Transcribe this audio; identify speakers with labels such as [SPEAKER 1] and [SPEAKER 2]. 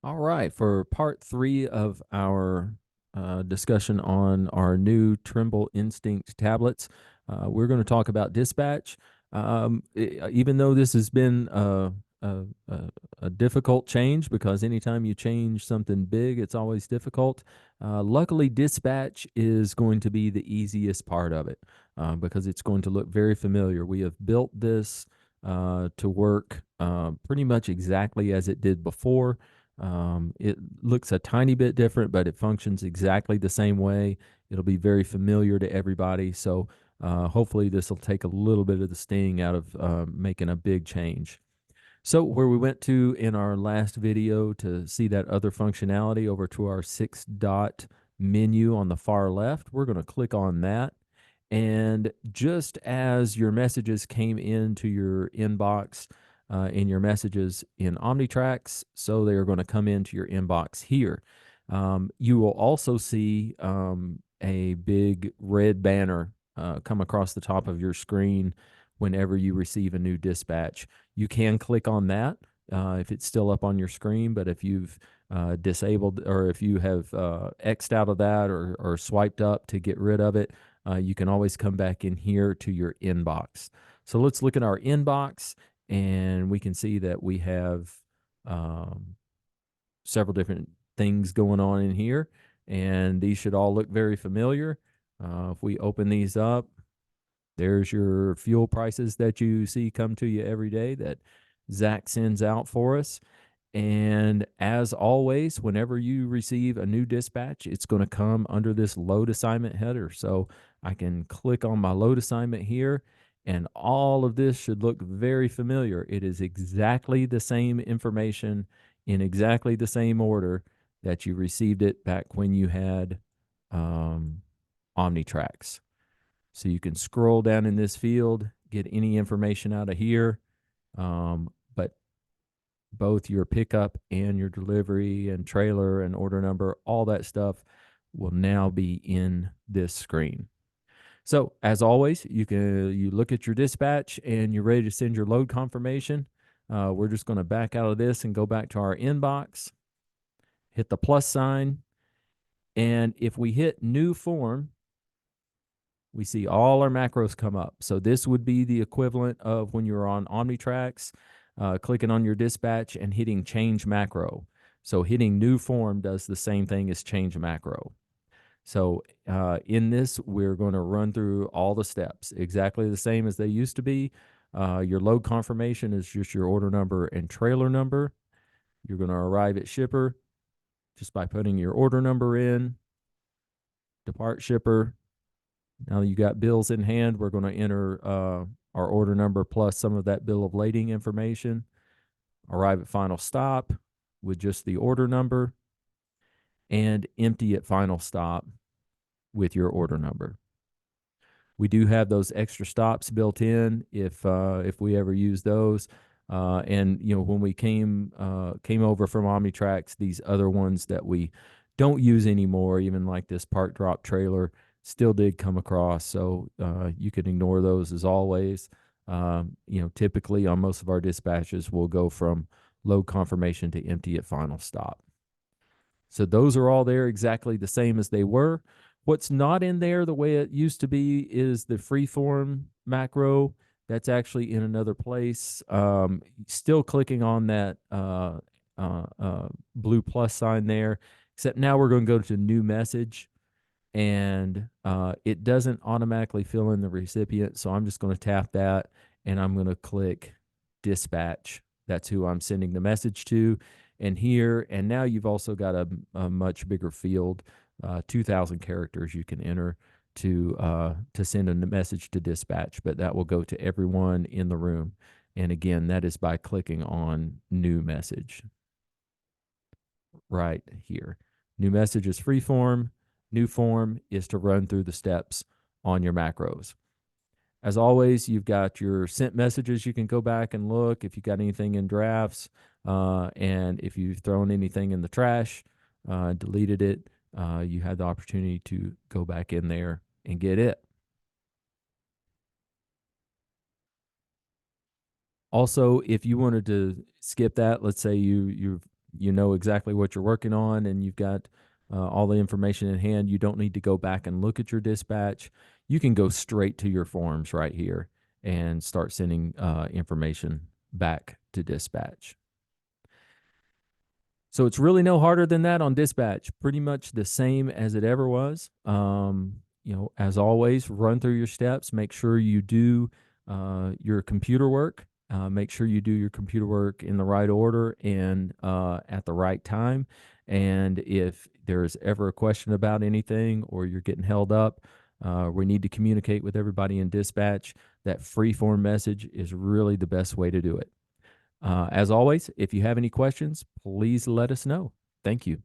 [SPEAKER 1] All right, for part three of our discussion on our new Trimble Instinct tablets, we're going to talk about dispatch. Even though this has been a difficult change, because anytime you change something big, it's always difficult. Luckily, dispatch is going to be the easiest part of it because it's going to look very familiar. We have built this to work pretty much exactly as it did before. It looks a tiny bit different, but it functions exactly the same way. It'll be very familiar to everybody. So hopefully this will take a little bit of the sting out of making a big change. So where we went to in our last video to see that other functionality, over to our 6 dot menu on the far left, we're going to click on that. And just as your messages came into your inbox in your messages in OmniTracks, so they are going to come into your inbox here. You will also see a big red banner come across the top of your screen whenever you receive a new dispatch. You can click on that if it's still up on your screen, but if you've disabled, or if you have X'd out of that, or swiped up to get rid of it, you can always come back in here to your inbox. So let's look at our inbox, and we can see that we have um, several different things going on in here, and these should all look very familiar. If we open these up, there's your fuel prices that you see come to you every day that Zach sends out for us. And as always, whenever you receive a new dispatch, it's going to come under this load assignment header. So I can click on my load assignment here, and all of this should look very familiar. It is exactly the same information in exactly the same order that you received it back when you had OmniTracks. So you can scroll down in this field, get any information out of here. But both your pickup and your delivery and trailer and order number, all that stuff will now be in this screen. So as always, you look at your dispatch and you're ready to send your load confirmation. We're just going to back out of this and go back to our inbox, hit the plus sign, and if we hit new form, we see all our macros come up. So this would be the equivalent of when you're on OmniTracks, clicking on your dispatch and hitting change macro. So hitting new form does the same thing as change macro. So in this, we're going to run through all the steps exactly the same as they used to be. Your load confirmation is just your order number and trailer number. You're going to arrive at shipper just by putting your order number in, depart shipper. Now that you got bills in hand, we're going to enter our order number plus some of that bill of lading information. Arrive at final stop with just the order number, and empty at final stop with your order number. We do have those extra stops built in if we ever use those. And when we came over from OmniTracks, these other ones that we don't use anymore, even like this park drop trailer, still did come across. So you can ignore those as always. Typically on most of our dispatches, we'll go from load confirmation to empty at final stop. So those are all there exactly the same as they were. What's not in there the way it used to be is the freeform macro. That's actually in another place. Still clicking on that blue plus sign there, except now we're going to go to new message, and it doesn't automatically fill in the recipient. So I'm just going to tap that, and I'm going to click dispatch. That's who I'm sending the message to. And here, and now you've also got a much bigger field, 2,000 characters you can enter to send a message to dispatch, but that will go to everyone in the room. And again, that is by clicking on new message right here. New message is free form. New form is to run through the steps on your macros. As always, you've got your sent messages. You can go back and look if you got anything in drafts, and if you've thrown anything in the trash, deleted it, you have the opportunity to go back in there and get it. Also, if you wanted to skip that, let's say you've you know exactly what you're working on, and you've got all the information in hand. You don't need to go back and look at your dispatch. You can go straight to your forms right here and start sending information back to dispatch. So it's really no harder than that on dispatch. Pretty much the same as it ever was. As always, run through your steps. Make sure you do your computer work. Make sure you do your computer work in the right order and at the right time. And if there's ever a question about anything or you're getting held up, we need to communicate with everybody in dispatch. That free form message is really the best way to do it. As always, if you have any questions, please let us know. Thank you.